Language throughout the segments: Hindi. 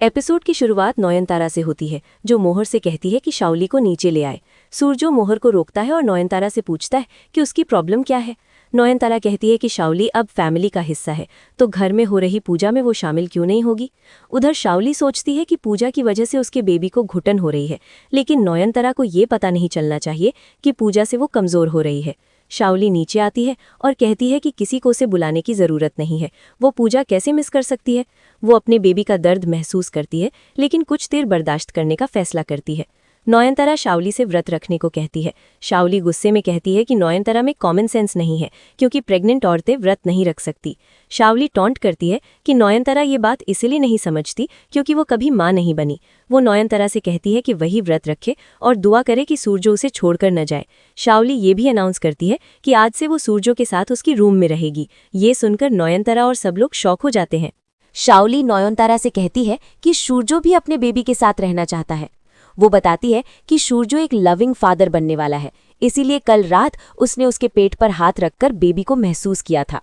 एपिसोड की शुरुआत नयनतारा से होती है, जो मोहर से कहती है कि शाओली को नीचे ले आए। सूरजो मोहर को रोकता है और नयनतारा से पूछता है कि उसकी प्रॉब्लम क्या है। नयनतारा कहती है कि शाओली अब फैमिली का हिस्सा है, तो घर में हो रही पूजा में वो शामिल क्यों नहीं होगी। उधर शाओली सोचती है कि पूजा की वजह से उसके बेबी को घुटन हो रही है, लेकिन नयनतारा को ये पता नहीं चलना चाहिए कि पूजा से वो कमज़ोर हो रही है। शाओली नीचे आती है और कहती है कि किसी को उसे बुलाने की ज़रूरत नहीं है, वो पूजा कैसे मिस कर सकती है। वो अपने बेबी का दर्द महसूस करती है, लेकिन कुछ देर बर्दाश्त करने का फैसला करती है। नयनतारा शाओली से व्रत रखने को कहती है। शाओली गुस्से में कहती है कि नयनतारा में कॉमन सेंस नहीं है, क्योंकि प्रेग्नेंट औरतें व्रत नहीं रख सकती। शाओली टॉन्ट करती है कि नयनतारा ये बात इसलिए नहीं समझती क्योंकि वो कभी माँ नहीं बनी। वो नयनतारा से कहती है कि वही व्रत रखे और दुआ करे कि सूरजो उसे छोड़कर न जाए। शाओली ये भी अनाउंस करती है कि आज से वो सूरजो के साथ उसकी रूम में रहेगी। ये सुनकर नयनतारा और सब लोग शॉक हो जाते हैं। शाओली नयनतारा से कहती है कि सूरजो भी अपने बेबी के साथ रहना चाहता है। वो बताती है कि सूरजो एक लविंग फादर बनने वाला है, इसीलिए कल रात उसने उसके पेट पर हाथ रखकर बेबी को महसूस किया था।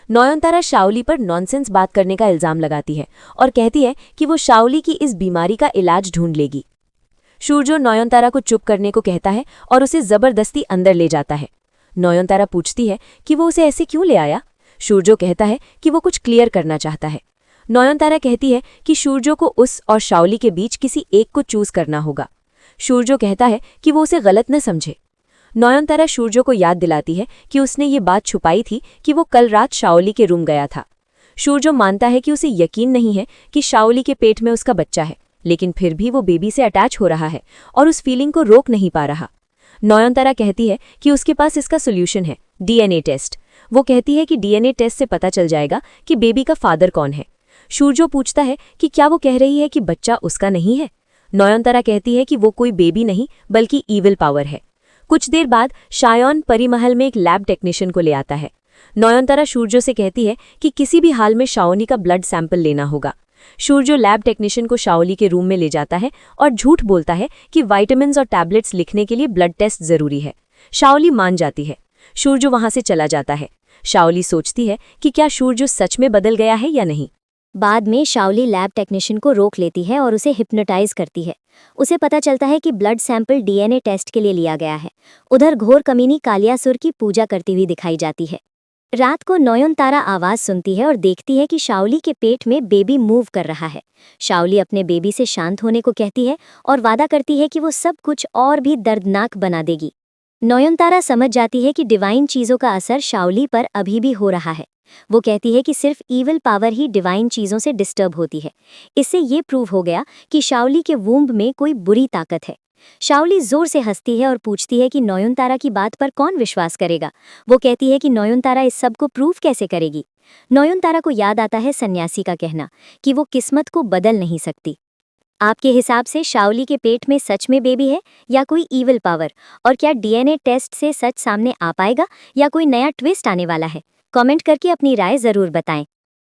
नयनतारा शाओली पर नॉनसेंस बात करने का इल्जाम लगाती है और कहती है कि वो शाओली की इस बीमारी का इलाज ढूंढ लेगी। सूरजो नयनतारा को चुप करने को कहता है और उसे जबरदस्ती अंदर ले जाता है। नयनतारा पूछती है कि वो उसे ऐसे क्यों ले आया। सूरजो कहता है कि वो कुछ क्लियर करना चाहता है। नयनतारा कहती है कि सूरजो को उस और शाओली के बीच किसी एक को चूज करना होगा। सूरजो कहता है कि वो उसे गलत न समझे। नयनतारा सूरजो को याद दिलाती है कि उसने ये बात छुपाई थी कि वो कल रात शाओली के रूम गया था। सूरजो मानता है कि उसे यकीन नहीं है कि शाओली के पेट में उसका बच्चा है, लेकिन फिर भी वो बेबी से अटैच हो रहा है और उस फीलिंग को रोक नहीं पा रहा। नयनतारा कहती है कि उसके पास इसका सोल्यूशन है, डीएनए टेस्ट। वो कहती है कि डीएनए टेस्ट से पता चल जाएगा कि बेबी का फादर कौन है। सूरजो पूछता है कि क्या वो कह रही है कि बच्चा उसका नहीं है। नयनतारा कहती है कि वो कोई बेबी नहीं बल्कि ईविल पावर है। कुछ देर बाद शायोन परिमहल में एक लैब टेक्नीशियन को ले आता है। नयनतारा सूरजो से कहती है कि किसी भी हाल में शाओली का ब्लड सैंपल लेना होगा। सूरजो लैब टेक्नीशियन को शाओली के रूम में ले जाता है और झूठ बोलता है कि विटामिन्स और टैबलेट्स लिखने के लिए ब्लड टेस्ट जरूरी है। शाओली मान जाती है। सूरजो वहां से चला जाता है। शाओली सोचती है कि क्या सूरजो सच में बदल गया है या नहीं। बाद में शाओली लैब टेक्नीशियन को रोक लेती है और उसे हिप्नोटाइज करती है। उसे पता चलता है कि ब्लड सैंपल डीएनए टेस्ट के लिए लिया गया है। उधर घोर कमीनी कालियासुर की पूजा करती हुई दिखाई जाती है। रात को नयनतारा आवाज सुनती है और देखती है कि शाओली के पेट में बेबी मूव कर रहा है। शाओली अपने बेबी से शांत होने को कहती है और वादा करती है कि वो सब कुछ और भी दर्दनाक बना देगी। नयनतारा समझ जाती है कि डिवाइन चीज़ों का असर शाओली पर अभी भी हो रहा है। वो कहती है कि सिर्फ ईविल पावर ही डिवाइन चीज़ों से डिस्टर्ब होती है। इससे ये प्रूव हो गया कि शाओली के वूम्ब में कोई बुरी ताकत है। शाओली जोर से हंसती है और पूछती है कि नयनतारा की बात पर कौन विश्वास करेगा। वो कहती है कि नयनतारा इस सब को प्रूव कैसे करेगी। नयनतारा को याद आता है सन्यासी का कहना कि वो किस्मत को बदल नहीं सकती। आपके हिसाब से शाओली के पेट में सच में बेबी है या कोई ईविल पावर, और क्या डीएनए टेस्ट से सच सामने आ पाएगा या कोई नया ट्विस्ट आने वाला है? कमेंट करके अपनी राय जरूर बताएं।